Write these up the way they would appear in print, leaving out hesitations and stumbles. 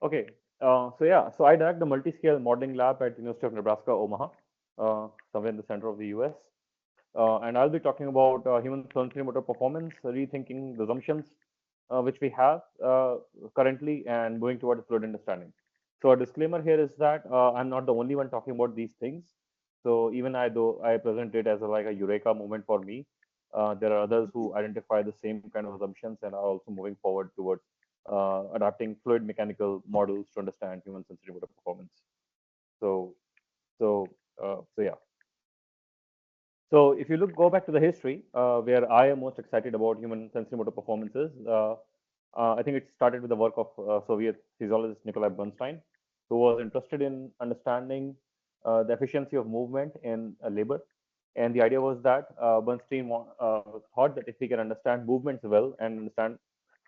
Okay. So I direct the multi-scale modeling lab at University of Nebraska, Omaha, somewhere in the center of the US. And I'll be talking about human sensorimotor performance, rethinking the assumptions which we have currently, and moving towards fluid understanding. So a disclaimer here is that I'm not the only one talking about these things. So even though I present it as like a eureka moment for me, there are others who identify the same kind of assumptions and are also moving forward towards adapting fluid mechanical models to understand human sensory motor performance. So, so yeah. So if you go back to the history, where I am most excited about human sensory motor performances, I think it started with the work of Soviet physiologist Nikolai Bernstein, who was interested in understanding the efficiency of movement in labor. And the idea was that Bernstein thought that if we can understand movements well and understand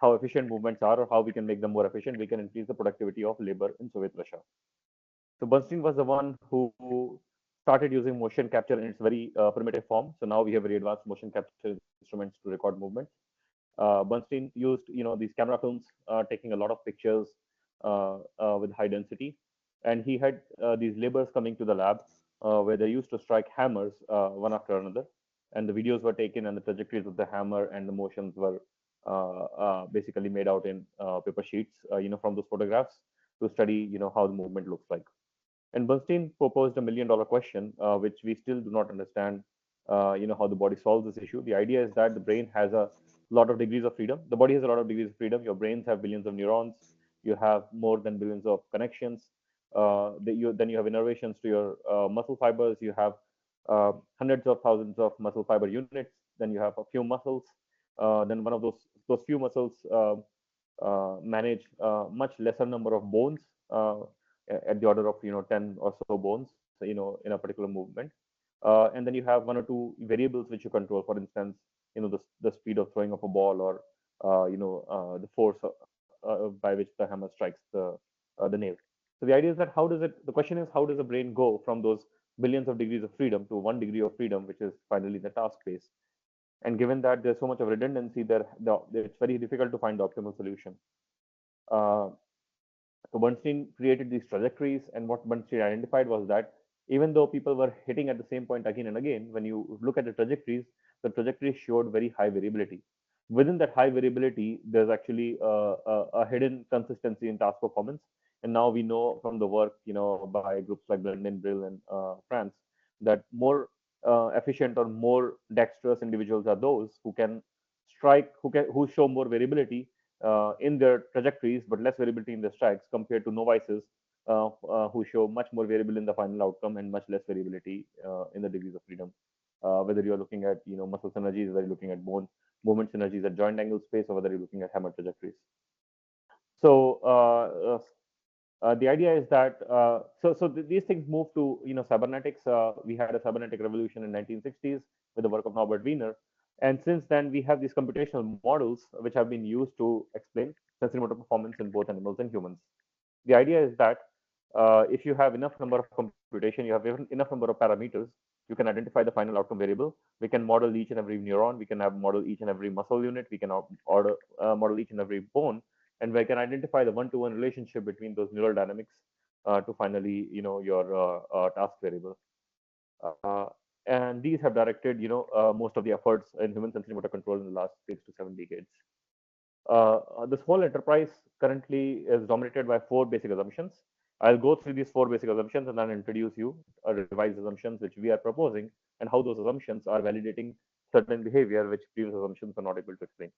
how efficient movements are or how we can make them more efficient, we can increase the productivity of labor in Soviet Russia. So Bernstein was the one who started using motion capture in its very primitive form. So now we have very advanced motion capture instruments to record movement. Bernstein used, these camera films, taking a lot of pictures with high density, and he had these laborers coming to the lab where they used to strike hammers one after another, and the videos were taken, and the trajectories of the hammer and the motions were basically made out in paper sheets, from those photographs to study, how the movement looks like. And Bernstein proposed $1 million question, which we still do not understand, how the body solves this issue. The idea is that the brain has a lot of degrees of freedom. The body has a lot of degrees of freedom. Your brains have billions of neurons. You have more than billions of connections. Then you have innervations to your muscle fibers. You have hundreds of thousands of muscle fiber units. Then you have a few muscles. Then one of those few muscles manage much lesser number of bones. At the order of 10 or so bones, in a particular movement, and then you have one or two variables which you control. For instance, the speed of throwing of a ball, or the force by which the hammer strikes the nail. So the idea is that the question is, how does the brain go from those billions of degrees of freedom to 1 degree of freedom, which is finally the task space? And given that there's so much of redundancy there, it's very difficult to find the optimal solution. uh, so Bernstein created these trajectories, and what Bernstein identified was that even though people were hitting at the same point again and again, when you look at the trajectories showed very high variability. Within that high variability, there's actually a hidden consistency in task performance. And now we know from the work, by groups like Blendin, Brill, and France, that more efficient or more dexterous individuals are those who can who show more variability in their trajectories, but less variability in their strikes, compared to novices who show much more variable in the final outcome and much less variability in the degrees of freedom. Whether you're looking at muscle synergies, whether you're looking at bone movement synergies at joint angle space, or whether you're looking at hammer trajectories. So the idea is that these things move to cybernetics. We had a cybernetic revolution in 1960s with the work of Norbert Wiener, and since then we have these computational models which have been used to explain sensorimotor performance in both animals and humans. The idea is that if you have enough number of computation, you have enough number of parameters, you can identify the final outcome variable. We can model each and every neuron. We can have model each and every muscle unit. We can model each and every bone, and we can identify the one-to-one relationship between those neural dynamics to finally, your task variable. Uh, and these have directed, most of the efforts in human sensory motor control in the last 6 to 7 decades. This whole enterprise currently is dominated by four basic assumptions. I'll go through these four basic assumptions and then introduce you revised assumptions which we are proposing, and how those assumptions are validating certain behavior which previous assumptions are not able to explain.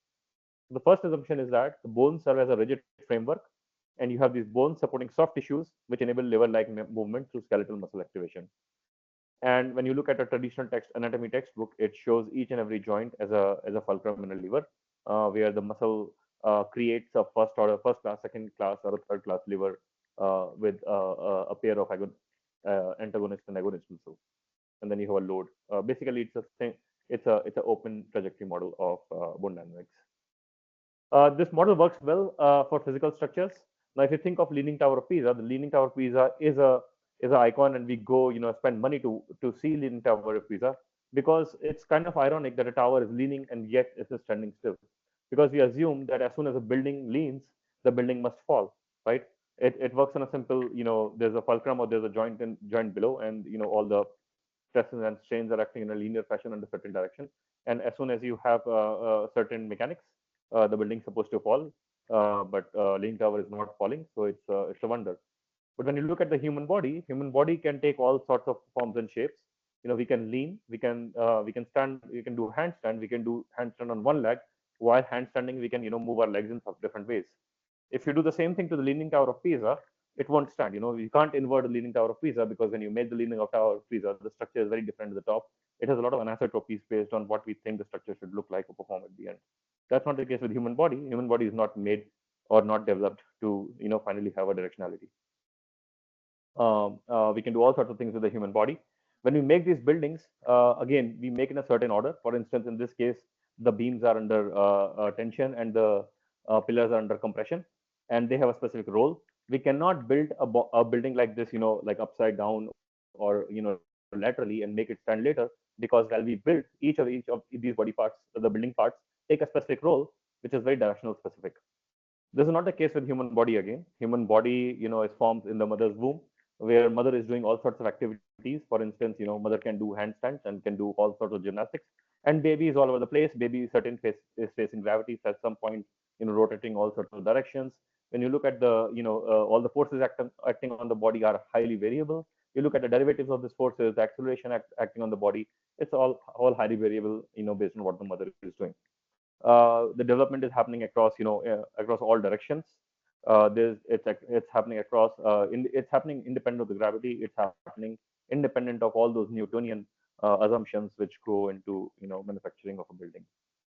The first assumption is that the bones serve as a rigid framework, and you have these bones supporting soft tissues which enable liver-like movement through skeletal muscle activation. And when you look at a traditional anatomy textbook, it shows each and every joint as a fulcrum in a liver, where the muscle creates a first class, second class, or a third class liver with a pair of antagonist and agonist muscles, and then you have a load. Basically, it's a thing. It's an open trajectory model of bone dynamics. This model works well for physical structures. Now, if you think of Leaning Tower of Pisa, the Leaning Tower of Pisa is an icon, and we go, spend money to see Leaning Tower of Pisa, because it's kind of ironic that a tower is leaning and yet it is standing still, because we assume that as soon as a building leans, the building must fall, right? It works on a simple, there's a fulcrum or there's a joint below, and all the stresses and strains are acting in a linear fashion under certain direction. And as soon as you have certain mechanics, the building's supposed to fall, but leaning tower is not falling, so it's a wonder. But when you look at the human body can take all sorts of forms and shapes. We can lean, we can stand, we can do handstand, we can do handstand on one leg. While handstanding, we can move our legs in different ways. If you do the same thing to the leaning tower of Pisa, it won't stand. You can't invert the leaning tower of Pisa, because when you make the leaning of tower of Pisa, the structure is very different at the top. It has a lot of anisotropies based on what we think the structure should look like or perform at the end. That's not the case with human body. Human body is not made or not developed to finally have a directionality. We can do all sorts of things with the human body. When we make these buildings, again, we make in a certain order. For instance, in this case, the beams are under tension, and the pillars are under compression, and they have a specific role. We cannot build a building like this, like upside down, or laterally, and make it stand later, because while we build each of these body parts, the building parts take a specific role, which is very directional specific. This is not the case with human body again. Human body, is formed in the mother's womb, where mother is doing all sorts of activities. For instance, mother can do handstands and can do all sorts of gymnastics. And baby is all over the place. Baby certain face is facing gravity at some point, rotating all sorts of directions. When you look at the, all the forces acting on the body are highly variable. You look at the derivatives of these forces, the acceleration acting on the body. It's all highly variable, based on what the mother is doing. The development is happening across across all directions. It's happening across it's happening independent of the gravity. It's happening independent of all those Newtonian assumptions which go into manufacturing of a building,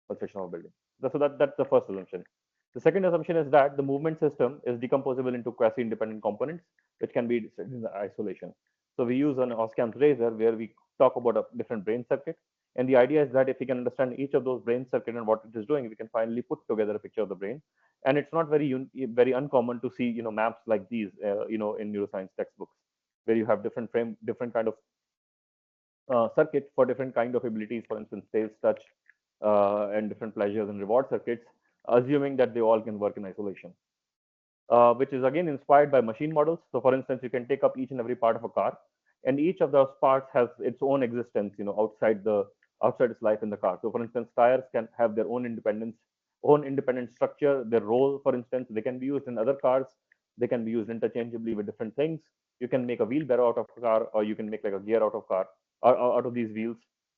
construction of a building. That's the first assumption. The second assumption is that the movement system is decomposable into quasi-independent components, which can be studied in isolation. So we use an Occam's razor, where we talk about a different brain circuit. And the idea is that if we can understand each of those brain circuit and what it is doing, we can finally put together a picture of the brain. And it's not very uncommon to see maps like these in neuroscience textbooks, where you have different kind of circuit for different kind of abilities. For instance, taste, touch, and different pleasures and reward circuits, assuming that they all can work in isolation. Which is again inspired by machine models. So, for instance, you can take up each and every part of a car, and each of those parts has its own existence, outside its life in the car. So, for instance, tires can have their own independent structure, their role. For instance, they can be used in other cars. They can be used interchangeably with different things. You can make a wheelbarrow out of a car, or you can make like a gear out of car, or out of these wheels,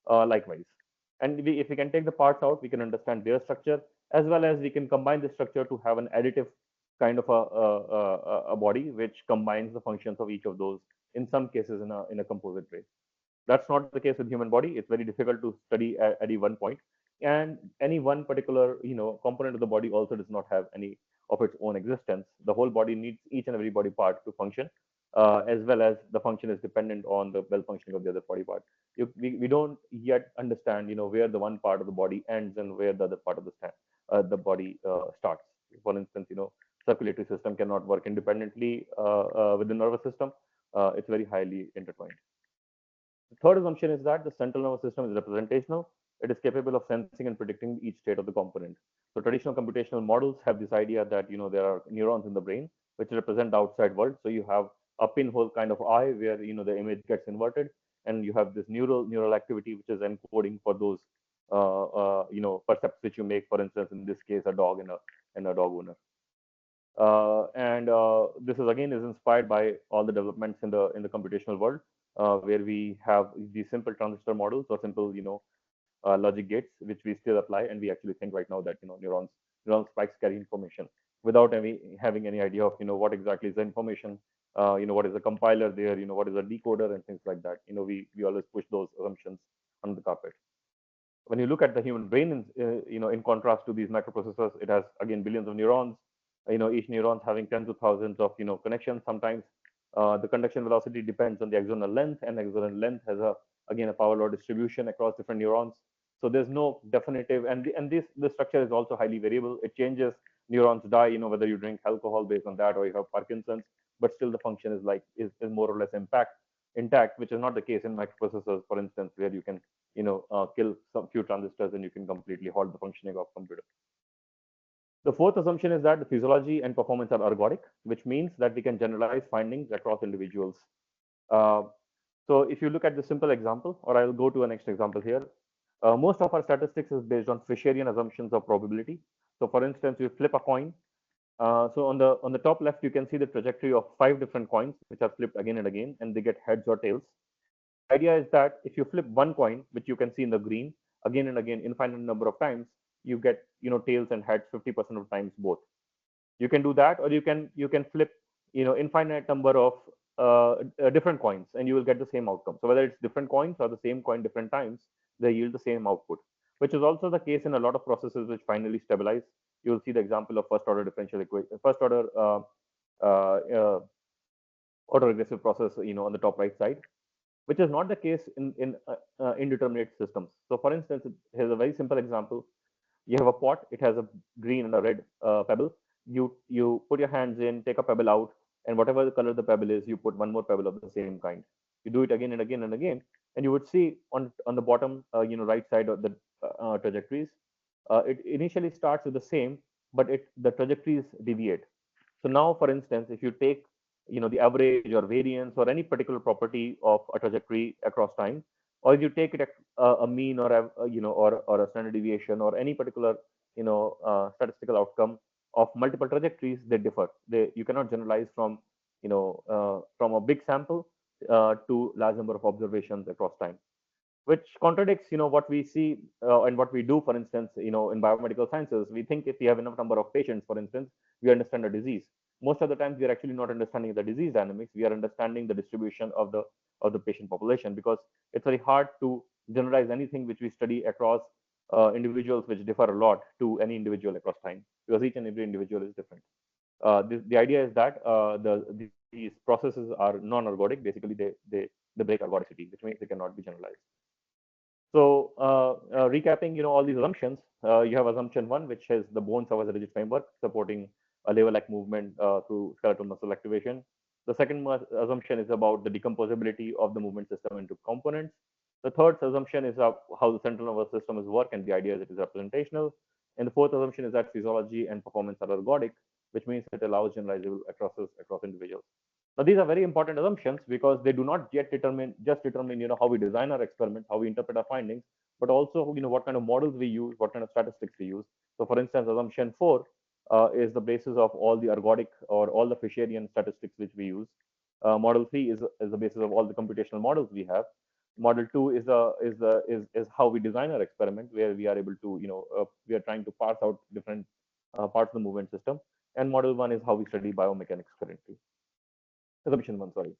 likewise. And if we can take the parts out, we can understand their structure, as well as we can combine the structure to have an additive kind of a body which combines the functions of each of those, in some cases in a composite way. That's not the case with human body. It's very difficult to study at any one point, and any one particular component of the body also does not have any of its own existence. The whole body needs each and every body part to function, as well as the function is dependent on the well functioning of the other body part. We don't yet understand where the one part of the body ends and where the other part of the body starts. For instance, circulatory system cannot work independently with the nervous system. It's very highly intertwined. The third assumption is that the central nervous system is representational. It is capable of sensing and predicting each state of the component. So traditional computational models have this idea that there are neurons in the brain which represent the outside world. So you have a pinhole kind of eye where the image gets inverted, and you have this neural activity which is encoding for those percepts which you make. For instance, in this case, a dog and a dog owner. And this is inspired by all the developments in the computational world, where we have these simple transistor models or simple logic gates which we still apply, and we actually think right now that neuron spikes carry information without having any idea of what exactly is the information, what is the compiler there, what is a decoder and things like that. We always push those assumptions on the carpet. When you look at the human brain, in contrast to these microprocessors, it has again billions of neurons. Each neuron having tens of thousands of connections. Sometimes the conduction velocity depends on the axonal length, and axonal length has a power law distribution across different neurons. So there's no definitive, and the structure is also highly variable. It changes. Neurons die, whether you drink alcohol based on that, or you have Parkinson's, but still the function is more or less intact, which is not the case in microprocessors, for instance, where you can kill some few transistors and you can completely halt the functioning of computer. The fourth assumption is that the physiology and performance are ergodic, which means that we can generalize findings across individuals. Uh, so if you look at the simple example, or I'll go to a next example here, most of our statistics is based on Fisherian assumptions of probability. So for instance, you flip a coin. So on the top left, you can see the trajectory of 5 different coins, which are flipped again and again, and they get heads or tails. The idea is that if you flip one coin, which you can see in the green, again and again, infinite number of times, you get tails and heads 50% of times both. You can do that, or you can flip infinite number of different coins, and you will get the same outcome. So whether it's different coins or the same coin different times, they yield the same output, which is also the case in a lot of processes which finally stabilize. You will see the example of first order differential equation, first order uh, uh, autoregressive process, on the top right side, which is not the case in indeterminate systems. So for instance, here's a very simple example. You have a pot, it has a green and a red pebble. You put your hands in, take a pebble out, and whatever the color the pebble is, you put one more pebble of the same kind. You do it again and again and again, and you would see on the bottom right side of the trajectories, it initially starts with the same, but the trajectories deviate. So now, for instance, if you take the average or variance or any particular property of a trajectory across time, or if you take it a mean or or a standard deviation or any particular statistical outcome of multiple trajectories, they differ. You cannot generalize from a big sample to large number of observations across time, which contradicts what we see and what we do. For instance, in biomedical sciences, we think if we have enough number of patients, for instance, we understand a disease. Most of the times we are actually not understanding the disease dynamics, we are understanding the distribution of the patient population, because it's very hard to generalize anything which we study across individuals which differ a lot to any individual across time, because each and every individual is different. The idea is that these processes are non-ergodic. Basically, they break ergodicity, which means they cannot be generalized. So, recapping, all these assumptions, you have assumption one, which is the bones serve as a rigid framework supporting a lever-like movement through skeletal muscle activation. The second assumption is about the decomposability of the movement system into components. The third assumption is how the central nervous system is work, and the idea is it is representational. And the fourth assumption is that physiology and performance are ergodic, which means it allows generalizable across individuals. Now, these are very important assumptions because they do not yet determine how we design our experiments, how we interpret our findings, but also what kind of models we use, what kind of statistics we use. So, for instance, assumption four is the basis of all the ergodic or all the Fisherian statistics which we use. Model three is the basis of all the computational models we have. Model two is how we design our experiment, where we are able to we are trying to parse out different parts of the movement system. And model one is how we study biomechanics currently. Assumption one, sorry.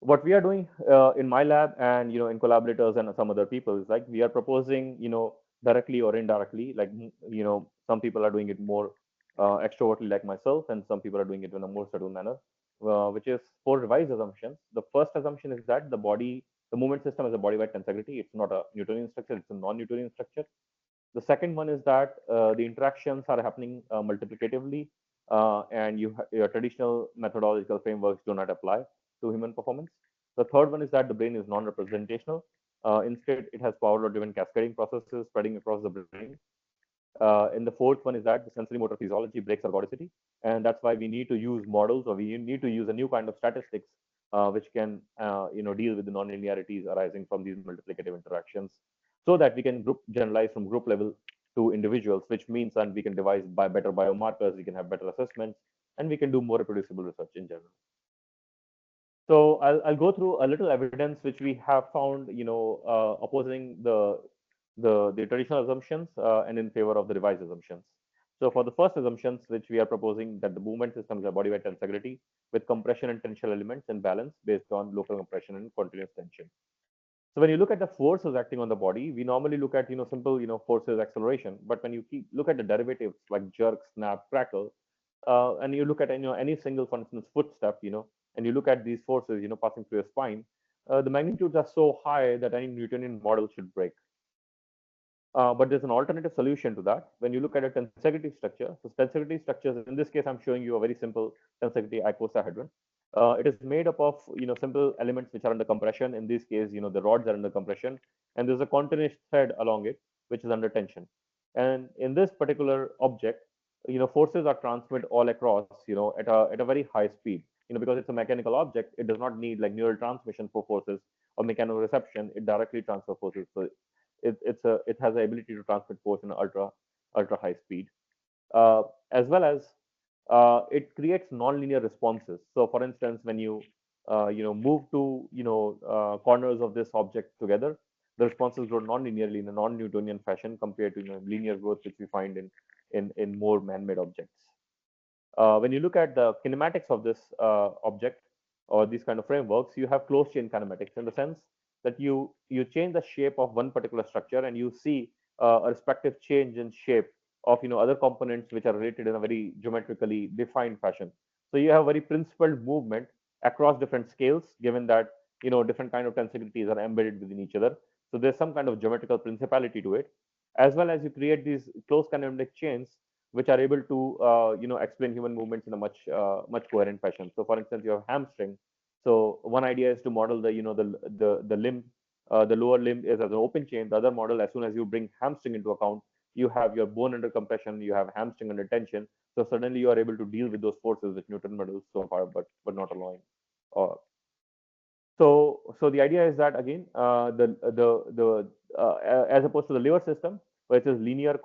What we are doing in my lab and in collaborators and some other people is like we are proposing directly or indirectly, like some people are doing it more extrovertly like myself, and some people are doing it in a more subtle manner, which is four revised assumptions. The first assumption is that the movement system is a body wide tensegrity. It's not a Newtonian structure, it's a non-Newtonian structure. The second one is that the interactions are happening multiplicatively, and your traditional methodological frameworks do not apply to human performance. The third one is that the brain is non-representational. Instead, it has power-law-driven cascading processes spreading across the brain. And the fourth one is that the sensorimotor physiology breaks ergodicity, and that's why we need to use models, or we need to use a new kind of statistics which can deal with the non-linearities arising from these multiplicative interactions, so that we can generalize from group level to individuals, which means that we can devise by better biomarkers, we can have better assessments, and we can do more reproducible research in general. So I'll go through a little evidence which we have found, opposing the traditional assumptions and in favor of the revised assumptions. So for the first assumptions, which we are proposing, that the movement systems are body-wide tensegrity with compression and tension elements in balance based on local compression and continuous tension. So when you look at the forces acting on the body, we normally look at simple forces, acceleration. But when you look at the derivatives like jerk, snap, crackle, and you look at any single, for instance, footstep, and you look at these forces passing through your spine, the magnitudes are so high that any Newtonian model should break. But there's an alternative solution to that. When you look at a tensegrity structure, so tensegrity structures, in this case, I'm showing you a very simple tensegrity icosahedron. It is made up of simple elements which are under compression. In this case, the rods are under compression, and there's a continuous thread along it which is under tension. And in this particular object, forces are transmitted all across, at a very high speed. Because it's a mechanical object, it does not need like neural transmission for forces or mechanical reception. It directly transfers forces. So it has the ability to transmit force in ultra high speed, as well as it creates nonlinear responses. So, for instance, when you move to corners of this object together, the responses grow non-linearly in a non-Newtonian fashion compared to linear growth, which we find in more man-made objects. When you look at the kinematics of this object or these kind of frameworks, you have closed chain kinematics in the sense that you change the shape of one particular structure and you see a respective change in shape of other components which are related in a very geometrically defined fashion. So you have very principled movement across different scales, given that different kind of tensegrity are embedded within each other. So there's some kind of geometrical principality to it, as well as you create these closed kinematic chains which are able to explain human movements in a much coherent fashion. So, for instance, you have hamstring. So, one idea is to model the limb, the lower limb is as an open chain. The other model, as soon as you bring hamstring into account, you have your bone under compression, you have hamstring under tension. So suddenly you are able to deal with those forces which Newton models so far, but not allowing. Uh, so the idea is that again, as opposed to the lever system, which is linear,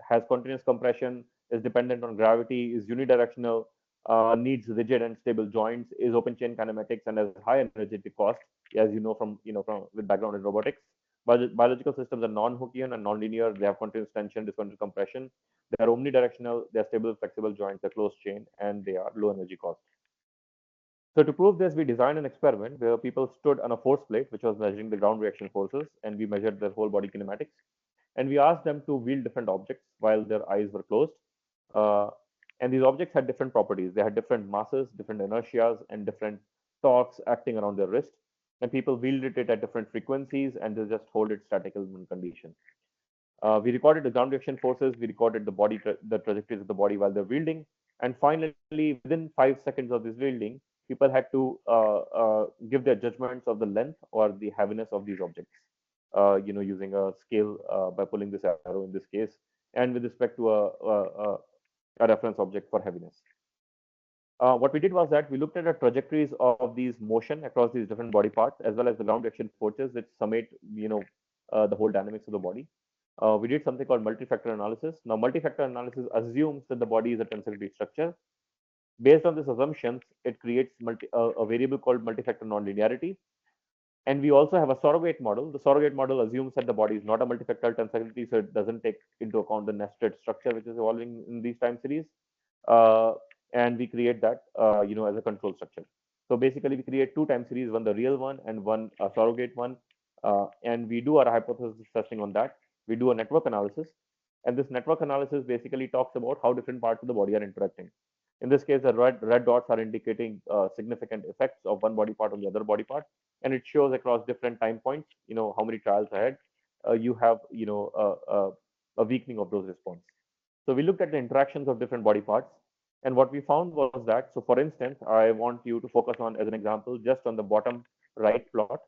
has continuous compression, is dependent on gravity, is unidirectional, needs rigid and stable joints, is open chain kinematics, and has high energetic cost, as from with background in robotics. Biological systems are non-Hookean and non-linear. They have continuous tension, discontinuous compression. They are omnidirectional. They are stable, flexible joints. They're closed chain, and they are low energy cost. So to prove this, we designed an experiment where people stood on a force plate, which was measuring the ground reaction forces, and we measured their whole body kinematics. And we asked them to wield different objects while their eyes were closed. Uh, and these objects had different properties. They had different masses, different inertias, and different torques acting around their wrist. And people wielded it at different frequencies, and they just hold it statical in condition. We recorded the ground reaction forces. We recorded the trajectories of the body while they're wielding. And finally, within 5 seconds of this wielding, people had to give their judgments of the length or the heaviness of these objects. Using a scale by pulling this arrow in this case, and with respect to a reference object for heaviness. What we did was that we looked at the trajectories of these motion across these different body parts, as well as the ground reaction forces, which summate, the whole dynamics of the body. We did something called multi-factor analysis. Now, multi-factor analysis assumes that the body is a tensor structure. Based on these assumptions, it creates a variable called multi-factor nonlinearity. And we also have a surrogate model. The surrogate model assumes that the body is not a multifactorial tensegrity, so it doesn't take into account the nested structure which is evolving in these time series. Uh, and we create that, as a control structure. So basically, we create two time series, one the real one and one surrogate one. And we do our hypothesis testing on that. We do a network analysis. And this network analysis basically talks about how different parts of the body are interacting. In this case, the red dots are indicating significant effects of one body part on the other body part, and it shows across different time points. How many trials ahead you have. A weakening of those response. So we looked at the interactions of different body parts, and what we found was that. So, for instance, I want you to focus on, as an example, just on the bottom right plot.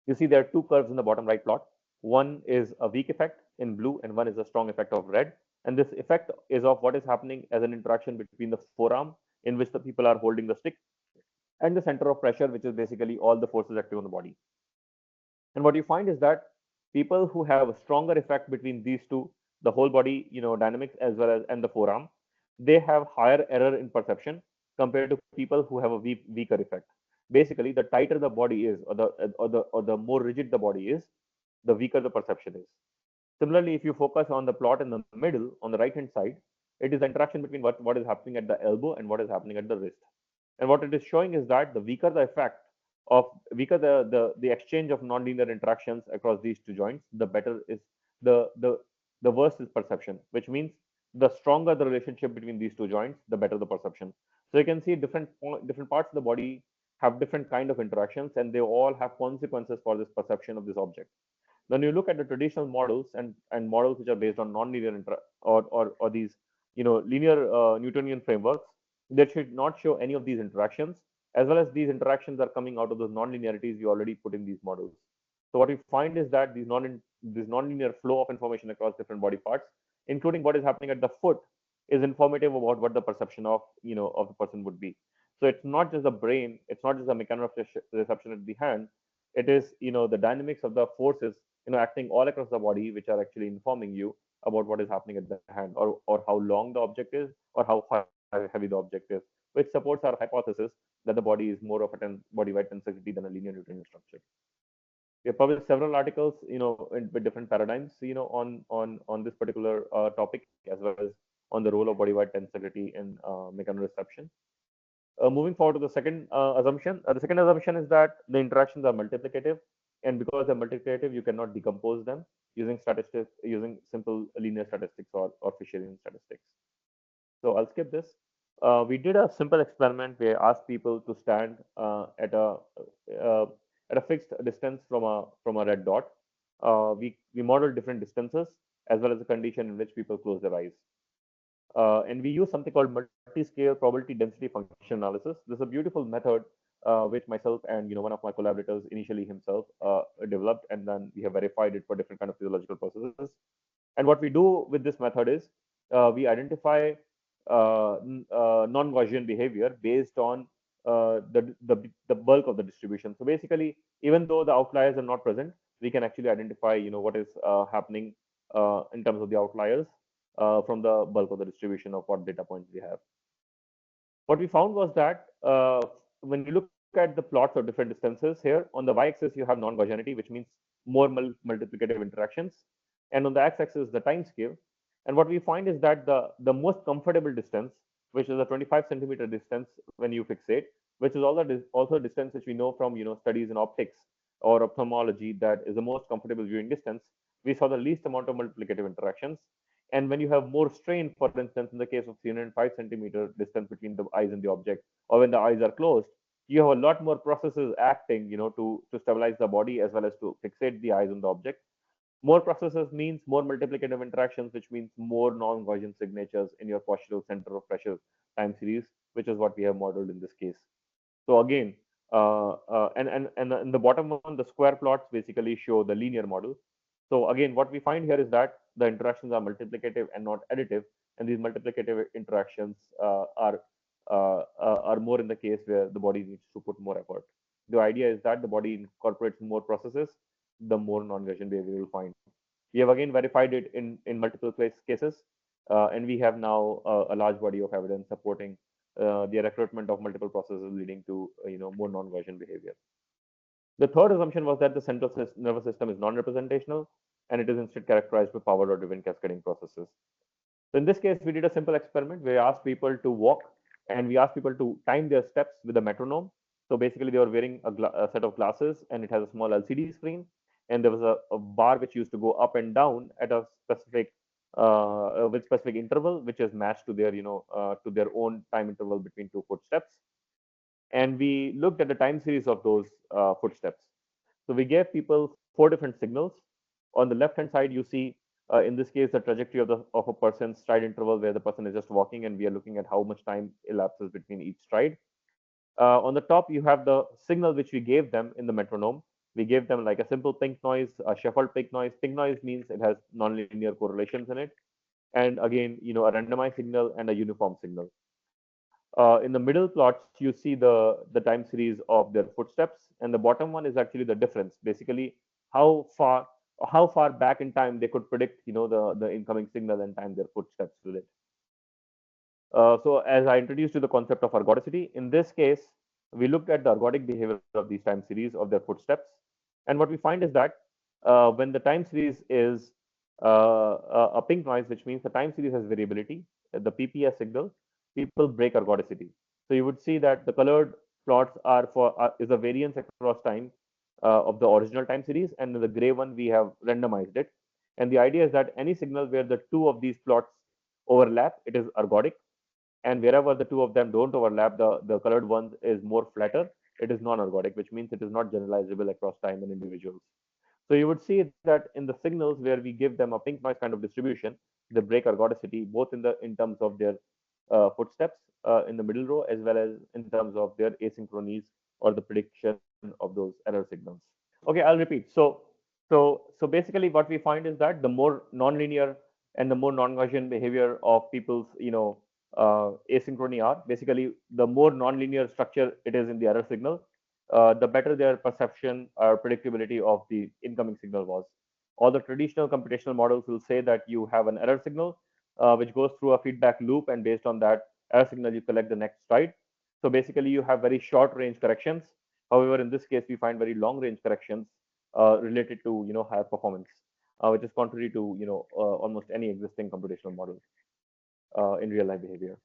You see there are two curves in the bottom right plot. One is a weak effect in blue, and one is a strong effect of red. And this effect is of what is happening as an interaction between the forearm, in which the people are holding the stick, and the center of pressure, which is basically all the forces active on the body. And what you find is that people who have a stronger effect between these two, the whole body, dynamics, as well as and the forearm, they have higher error in perception compared to people who have a weaker effect. Basically, the tighter the body is, or the more rigid the body is, the weaker the perception is. Similarly, if you focus on the plot in the middle, on the right-hand side, it is the interaction between what is happening at the elbow and what is happening at the wrist. And what it is showing is that the weaker the effect of weaker the exchange of nonlinear interactions across these two joints, the better is the worse is perception, which means the stronger the relationship between these two joints, the better the perception. So you can see different parts of the body have different kind of interactions, and they all have consequences for this perception of this object. When you look at the traditional models and models which are based on nonlinear or these linear Newtonian frameworks, they should not show any of these interactions, as well as these interactions are coming out of those nonlinearities we already put in these models. So what we find is that this nonlinear flow of information across different body parts, including what is happening at the foot, is informative about what the perception of of the person would be. So it's not just the brain, it's not just the mechanism of reception at the hand. It is the dynamics of the forces acting all across the body, which are actually informing you about what is happening at the hand, or how long the object is, or how heavy the object is, which supports our hypothesis that the body is more of a body-wide tensity than a linear Newtonian structure. We have published several articles, with different paradigms, on this particular topic, as well as on the role of body-wide tensility in mechanoreception. Moving forward to the second assumption, the second assumption is that the interactions are multiplicative, and because they're multiplicative, you cannot decompose them using statistics, using simple linear statistics or Fisherian statistics. So I'll skip this. We did a simple experiment where I asked people to stand uh, at a fixed distance from a red dot. We modeled different distances as well as the condition in which people close their eyes. And we use something called multi-scale probability density function analysis. This is a beautiful method which myself and one of my collaborators initially himself developed, and then we have verified it for different kind of physiological processes. And what we do with this method is we identify non-Gaussian behavior based on the bulk of the distribution. So basically, even though the outliers are not present, we can actually identify what is happening in terms of the outliers from the bulk of the distribution of what data points we have. What we found was that when you look at the plots of different distances here, on the y-axis you have non-Gaussianity, which means more multiplicative interactions, and on the x-axis the time scale. And what we find is that the most comfortable distance, which is a 25 centimeter distance when you fixate, which is also a distance which we know from studies in optics or ophthalmology, that is the most comfortable viewing distance. We saw the least amount of multiplicative interactions. And when you have more strain, for instance, in the case of 305 centimeter distance between the eyes and the object, or when the eyes are closed, you have a lot more processes acting, to stabilize the body as well as to fixate the eyes on the object. More processes means more multiplicative interactions, which means more non-Gaussian signatures in your postural center of pressure time series, which is what we have modeled in this case. So again, and in the bottom one, the square plots basically show the linear model. So again, what we find here is that the interactions are multiplicative and not additive, and these multiplicative interactions are more in the case where the body needs to put more effort. The idea is that the body incorporates more processes, the more non-Gaussian behavior you'll find. We have again verified it in multiple cases, and we have now a large body of evidence supporting the recruitment of multiple processes leading to more non-Gaussian behavior. The third assumption was that the central nervous system is non-representational, and it is instead characterized by power or driven cascading processes. So in this case, we did a simple experiment where we asked people to walk, and we asked people to time their steps with a metronome. So basically, they were wearing a set of glasses, and it has a small LCD screen, and there was a bar which used to go up and down at a specific with specific interval, which is matched to their to their own time interval between two footsteps. And we looked at the time series of those footsteps. So we gave people four different signals. On the left hand side, you see in this case the trajectory of a person's stride interval, where the person is just walking, and we are looking at how much time elapses between each stride. On the top, you have the signal which we gave them in the metronome. We gave them like a simple pink noise, a shuffled pink noise. Pink noise means it has nonlinear correlations in it, and again, a randomized signal and a uniform signal. In the middle plots, you see the time series of their footsteps, and the bottom one is actually the difference. Basically, how far back in time they could predict, the incoming signal and time their footsteps with it. So as I introduced to the concept of ergodicity, in this case, we looked at the ergodic behavior of these time series of their footsteps. And what we find is that when the time series is a pink noise, which means the time series has variability, the PPS signal, people break ergodicity. So you would see that the colored plots is a variance across time of the original time series, and the gray one we have randomized it. And the idea is that any signal where the two of these plots overlap, it is ergodic, and wherever the two of them don't overlap, the colored one is more flatter, it is non-ergodic, which means it is not generalizable across time and individuals. So you would see that in the signals where we give them a pink noise kind of distribution, they break ergodicity both in terms of their footsteps in the middle row, as well as in terms of their asynchronies or the prediction of those error signals. Okay, I'll repeat. So basically what we find is that the more nonlinear and the more non-Gaussian behavior of people's, asynchrony are. Basically, the more nonlinear structure it is in the error signal, the better their perception or predictability of the incoming signal was. All the traditional computational models will say that you have an error signal which goes through a feedback loop, and based on that error signal, you collect the next stride. So basically, you have very short range corrections. However, in this case, we find very long range corrections related to higher performance, which is contrary to almost any existing computational model in real life behavior.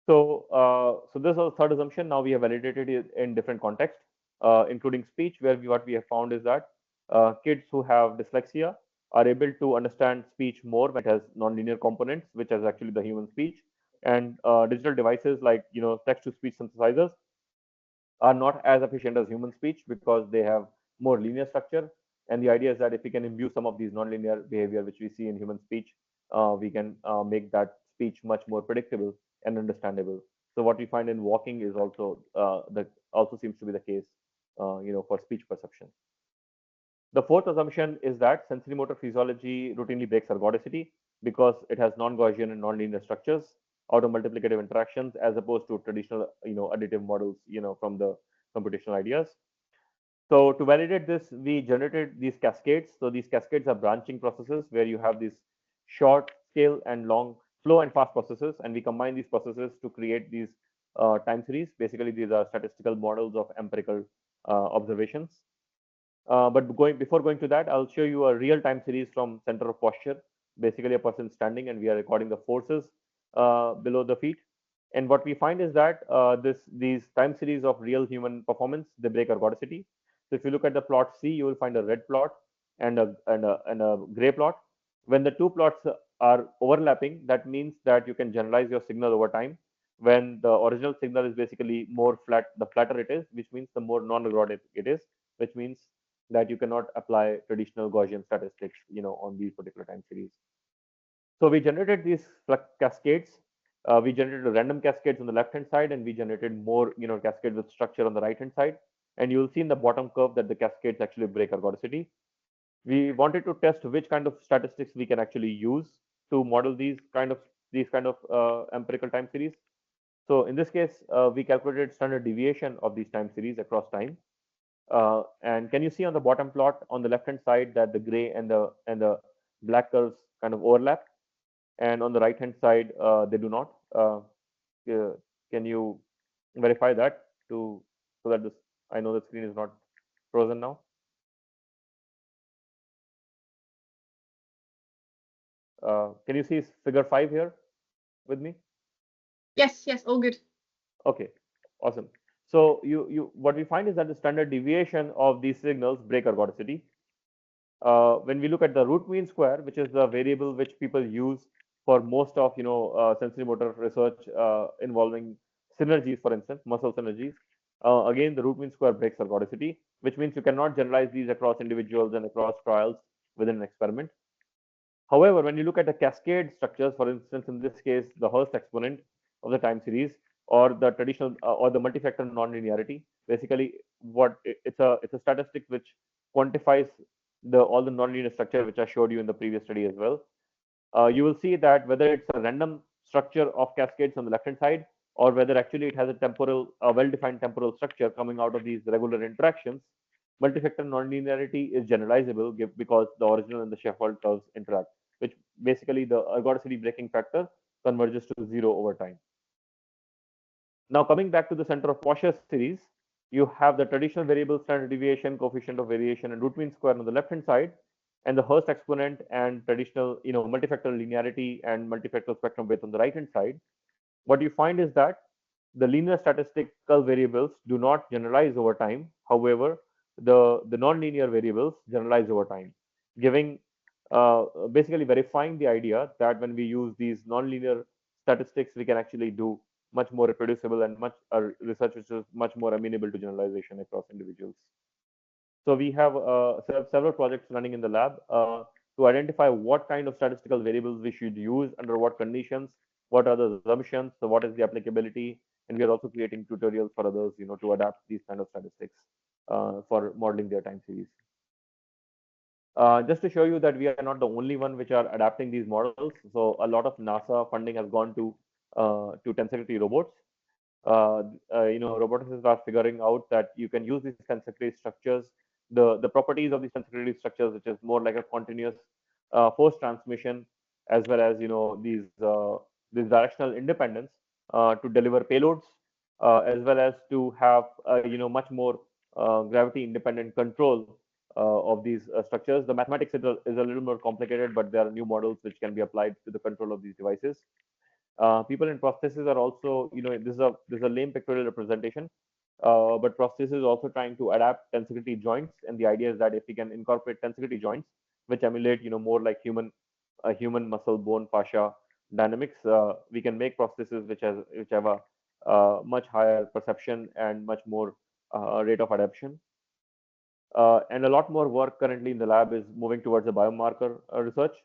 So this is the third assumption. Now we have validated it in different contexts, including speech, where what we have found is that kids who have dyslexia are able to understand speech more when it has nonlinear components, which is actually the human speech, and digital devices like text-to-speech synthesizers are not as efficient as human speech because they have more linear structure. And the idea is that if we can imbue some of these nonlinear behavior which we see in human speech, we can make that speech much more predictable and understandable. So what we find in walking is also that also seems to be the case, for speech perception. The fourth assumption is that sensorimotor physiology routinely breaks ergodicity because it has non-Gaussian and non-linear structures out of multiplicative interactions as opposed to traditional, additive models, from the computational ideas. So to validate this, we generated these cascades. So these cascades are branching processes where you have these short scale and long flow and fast processes, and we combine these processes to create these time series. Basically, these are statistical models of empirical observations. But before going to that, I'll show you a real time series from center of posture. Basically, a person standing, and we are recording the forces below the feet. And what we find is that these time series of real human performance, they break ergodicity. So if you look at the plot C, you will find a red plot and a gray plot. When the two plots are overlapping, that means that you can generalize your signal over time. When the original signal is basically more flat, the flatter it is, which means the more non-ergodic it is, which means that you cannot apply traditional Gaussian statistics, on these particular time series. So we generated these cascades. We generated random cascades on the left-hand side, and we generated more, cascades with structure on the right-hand side. And you will see in the bottom curve that the cascades actually break ergodicity. We wanted to test which kind of statistics we can actually use to model these kind of empirical time series. So in this case, we calculated standard deviation of these time series across time. And can you see on the bottom plot on the left hand side that the gray and the black curves kind of overlap, and on the right hand side they do not. Uh, can you verify that to so that this I know the screen is not frozen now. Can you see figure 5 here with me? Yes, all good. Okay, awesome. So you what we find is that the standard deviation of these signals break ergodicity. When we look at the root mean square, which is the variable which people use for most of sensorimotor research involving synergies, for instance, muscle synergies. Again, the root mean square breaks ergodicity, which means you cannot generalize these across individuals and across trials within an experiment. However, when you look at the cascade structures, for instance, in this case, the Hurst exponent of the time series, or the traditional or the multifactor nonlinearity, basically it's a statistic which quantifies the all the nonlinear structure which I showed you in the previous study as well. You will see that whether it's a random structure of cascades on the left hand side, or whether actually it has a well-defined temporal structure coming out of these regular interactions, multifactor nonlinearity is generalizable because the original and the Sheffield curves interact, which basically the ergodicity breaking factor converges to zero over time. Now coming back to the center of posture series, you have the traditional variable standard deviation, coefficient of variation, and root mean square on the left hand side, and the Hurst exponent and traditional, multifactor linearity and multifactor spectrum width on the right hand side. What you find is that the linear statistical variables do not generalize over time. However, the nonlinear variables generalize over time, giving basically verifying the idea that when we use these nonlinear statistics, we can actually do much more reproducible and much research which is much more amenable to generalization across individuals. So we have several projects running in the lab to identify what kind of statistical variables we should use under what conditions, what are the assumptions, so what is the applicability, and we are also creating tutorials for others, to adapt these kind of statistics for modeling their time series. Just to show you that we are not the only one which are adapting these models. So a lot of NASA funding has gone to tensority robots. Roboticists are figuring out that you can use these tensority structures, the properties of these tensority structures, which is more like a continuous force transmission, as well as this directional independence to deliver payloads, as well as to have much more gravity independent control of these structures. The mathematics is a little more complicated, but there are new models which can be applied to the control of these devices. People in prosthesis are also, this is a lame pictorial representation, but prosthesis is also trying to adapt tensegrity joints, and the idea is that if we can incorporate tensegrity joints, which emulate, more like human muscle, bone, fascia dynamics, we can make prosthesis which have a much higher perception and much more rate of adaptation. And a lot more work currently in the lab is moving towards the biomarker research.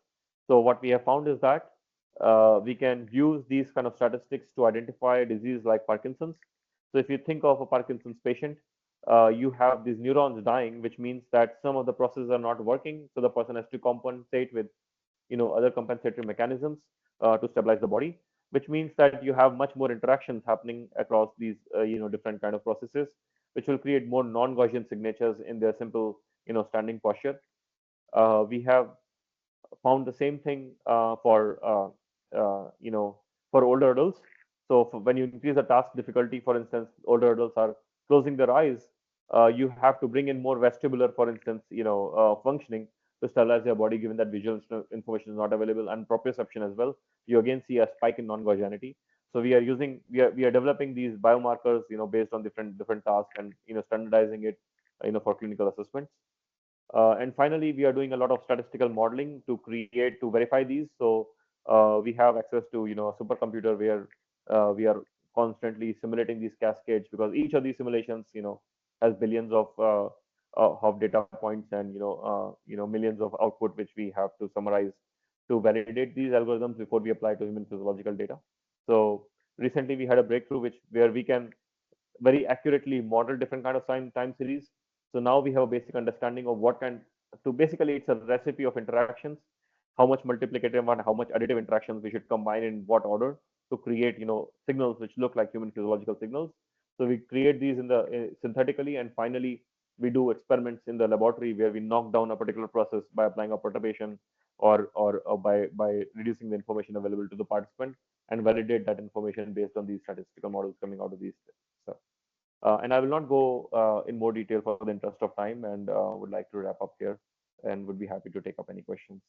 So what we have found is that we can use these kind of statistics to identify a disease like Parkinson's. So if you think of a Parkinson's patient, you have these neurons dying, which means that some of the processes are not working. So the person has to compensate with other compensatory mechanisms to stabilize the body, which means that you have much more interactions happening across these different kind of processes, which will create more non-Gaussian signatures in their simple standing posture. We have found the same thing for older adults. So when you increase the task difficulty, for instance, older adults are closing their eyes. You have to bring in more vestibular, for instance, functioning to stabilize your body, given that visual information is not available, and proprioception as well. You again see a spike in non-Gaussianity. So we are developing these biomarkers, based on different tasks, and standardizing it, for clinical assessments. And finally, we are doing a lot of statistical modeling to verify these. So we have access to a supercomputer where we are constantly simulating these cascades, because each of these simulations has billions of data points, and millions of output which we have to summarize to validate these algorithms before we apply to human physiological data. So recently we had a breakthrough where we can very accurately model different kind of time series. So now we have a basic understanding of what kind to basically it's a recipe of interactions, how much multiplicative and how much additive interactions we should combine in what order to create signals which look like human physiological signals. So we create these in the synthetically, and finally we do experiments in the laboratory where we knock down a particular process by applying a perturbation, or by reducing the information available to the participant, and validate that information based on these statistical models coming out of these. So and I will not go in more detail for the interest of time, and would like to wrap up here, and would be happy to take up any questions.